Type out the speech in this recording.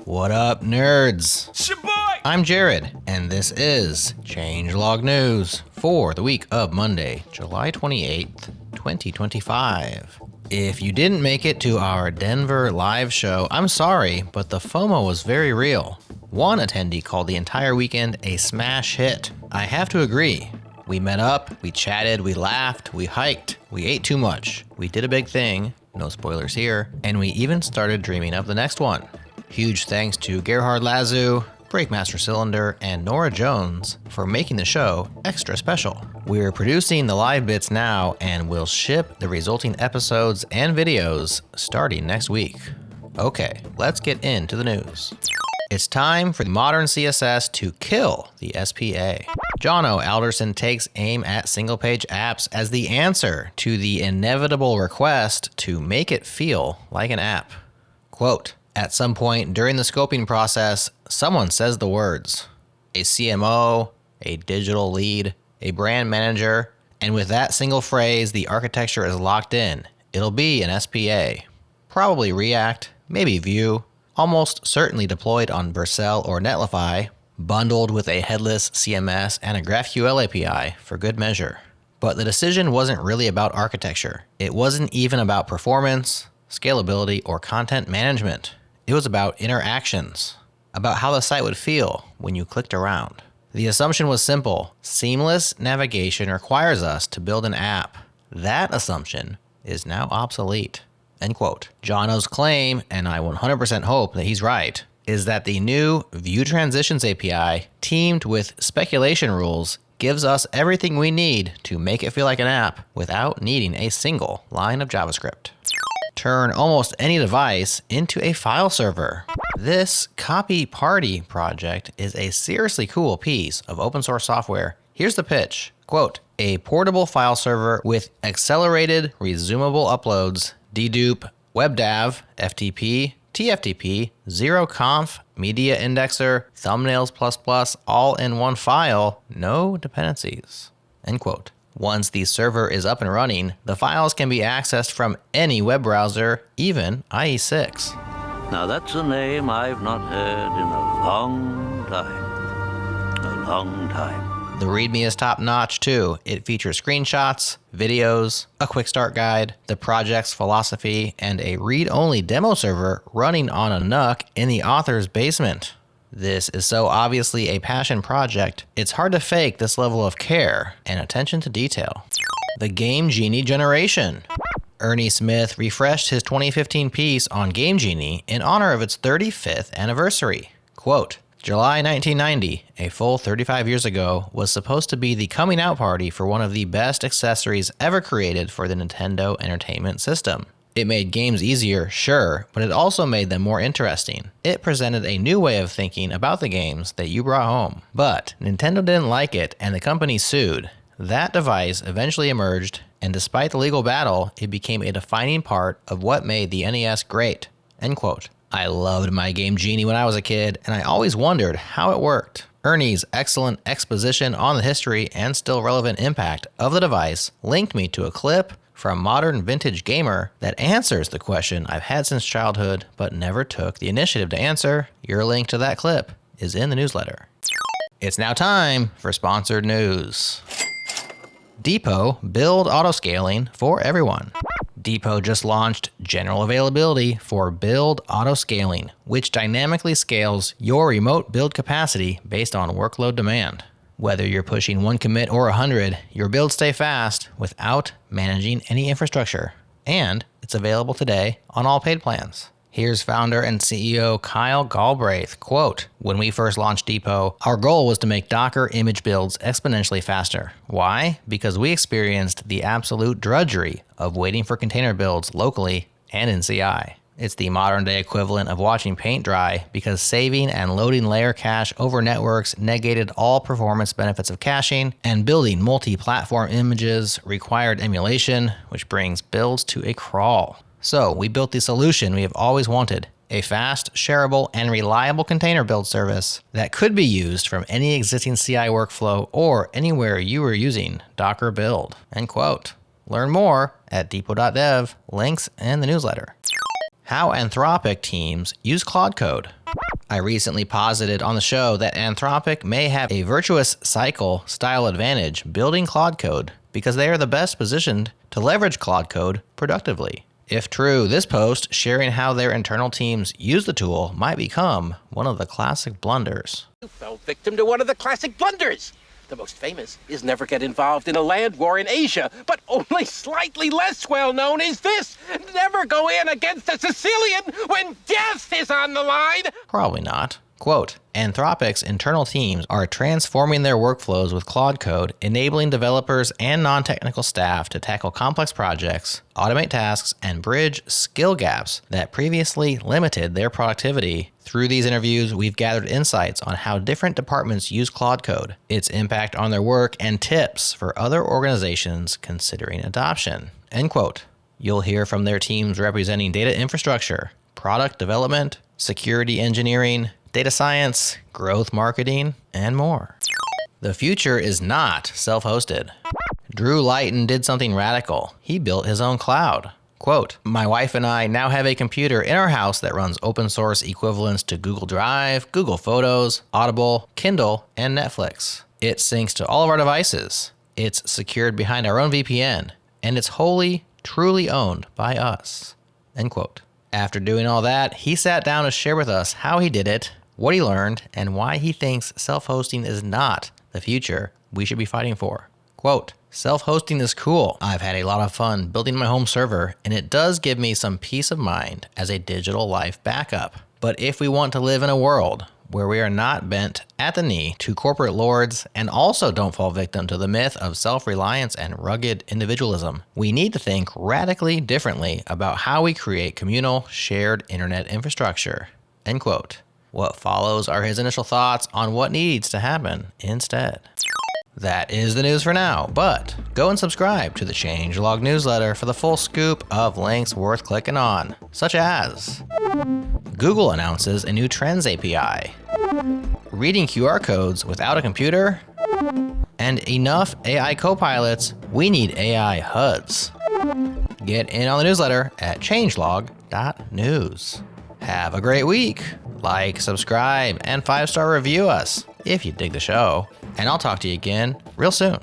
What up, nerds? Shaboy! I'm Jared, and this is Changelog News for the week of Monday, July 28th, 2025. If you didn't make it to our Denver live show, I'm sorry, but the FOMO was very real. One attendee called the entire weekend a smash hit. I have to agree. We met up, we chatted, we laughed, we hiked, we ate too much, we did a big thing, no spoilers here, and we even started dreaming of the next one. Huge thanks to Gerhard Lazu, Breakmaster Cylinder, and Nora Jones for making the show extra special. We're producing the live bits now and will ship the resulting episodes and videos starting next week. Okay, let's get into the news. It's time for modern CSS to kill the SPA. Jono Alderson takes aim at single-page apps as the answer to the inevitable request to make it feel like an app. Quote, at some point during the scoping process, someone says the words, a CMO, a digital lead, a brand manager, and with that single phrase, the architecture is locked in. It'll be an SPA. Probably React, maybe Vue, almost certainly deployed on Vercel or Netlify, bundled with a headless CMS and a GraphQL API for good measure. But the decision wasn't really about architecture. It wasn't even about performance, scalability, or content management. It was about interactions, about how the site would feel when you clicked around. The assumption was simple. Seamless navigation requires us to build an app. That assumption is now obsolete. End quote. Jono's claim, and I 100% hope that he's right, is that the new Vue Transitions API, teamed with speculation rules, gives us everything we need to make it feel like an app without needing a single line of JavaScript. Turn almost any device into a file server. This copyparty project is a seriously cool piece of open source software. Here's the pitch. Quote, a portable file server with accelerated resumable uploads, dedupe, WebDAV, FTP, TFTP, ZeroConf, media indexer, thumbnails++, all in one file, no dependencies. End quote. Once the server is up and running, the files can be accessed from any web browser, even IE6. Now that's a name I've not heard in a long time. A long time. The README is top-notch too. It features screenshots, videos, a quick start guide, the project's philosophy, and a read-only demo server running on a NUC in the author's basement. This is so obviously a passion project, it's hard to fake this level of care and attention to detail. The Game Genie generation. Ernie Smith refreshed his 2015 piece on Game Genie in honor of its 35th anniversary. Quote, July 1990, a full 35 years ago, was supposed to be the coming out party for one of the best accessories ever created for the Nintendo Entertainment System. It made games easier, sure, but it also made them more interesting. It presented a new way of thinking about the games that you brought home. But Nintendo didn't like it, and the company sued. That device eventually emerged, and despite the legal battle, it became a defining part of what made the NES great. End quote. I loved my Game Genie when I was a kid, and I always wondered how it worked. Ernie's excellent exposition on the history and still relevant impact of the device linked me to a clip from Modern Vintage Gamer that answers the question I've had since childhood but never took the initiative to answer. Your link to that clip is in the newsletter. It's now time for sponsored news. Depot Build Autoscaling for everyone. Depot just launched general availability for Build Autoscaling, which dynamically scales your remote build capacity based on workload demand. Whether you're pushing 1 commit or 100, your builds stay fast without managing any infrastructure. And it's available today on all paid plans. Here's founder and CEO Kyle Galbraith, quote, when we first launched Depot, our goal was to make Docker image builds exponentially faster. Why? Because we experienced the absolute drudgery of waiting for container builds locally and in CI. It's the modern day equivalent of watching paint dry because saving and loading layer cache over networks negated all performance benefits of caching, and building multi-platform images required emulation, which brings builds to a crawl. So we built the solution we have always wanted, a fast, shareable, and reliable container build service that could be used from any existing CI workflow or anywhere you were using Docker build. End quote. Learn more at depot.dev, links in the newsletter. How Anthropic teams use Claude Code. I recently posited on the show that Anthropic may have a virtuous cycle style advantage building Claude Code because they are the best positioned to leverage Claude Code productively. If true, this post sharing how their internal teams use the tool might become one of the classic blunders. You fell victim to one of the classic blunders. The most famous is never get involved in a land war in Asia, but only slightly less well known is this: never go in against a Sicilian when death is on the line. Probably not. Quote, Anthropic's internal teams are transforming their workflows with Claude Code, enabling developers and non-technical staff to tackle complex projects, automate tasks, and bridge skill gaps that previously limited their productivity. Through these interviews, we've gathered insights on how different departments use Claude Code, its impact on their work, and tips for other organizations considering adoption. End quote. You'll hear from their teams representing data infrastructure, product development, security engineering, data science, growth marketing, and more. The future is not self-hosted. Drew Lyton did something radical. He built his own cloud. Quote, my wife and I now have a computer in our house that runs open source equivalents to Google Drive, Google Photos, Audible, Kindle, and Netflix. It syncs to all of our devices. It's secured behind our own VPN, and it's wholly, truly owned by us. End quote. After doing all that, he sat down to share with us how he did it, what he learned, and why he thinks self-hosting is not the future we should be fighting for. Quote, self-hosting is cool. I've had a lot of fun building my home server, and it does give me some peace of mind as a digital life backup. But if we want to live in a world where we are not bent at the knee to corporate lords and also don't fall victim to the myth of self-reliance and rugged individualism, we need to think radically differently about how we create communal, shared internet infrastructure. End quote. What follows are his initial thoughts on what needs to happen instead. That is the news for now, but go and subscribe to the Changelog newsletter for the full scoop of links worth clicking on, such as Google announces a new Trends API, reading QR codes without a computer, and enough AI copilots, we need AI HUDs. Get in on the newsletter at changelog.news. Have a great week. Like, subscribe, and 5-star review us if you dig the show. And I'll talk to you again real soon.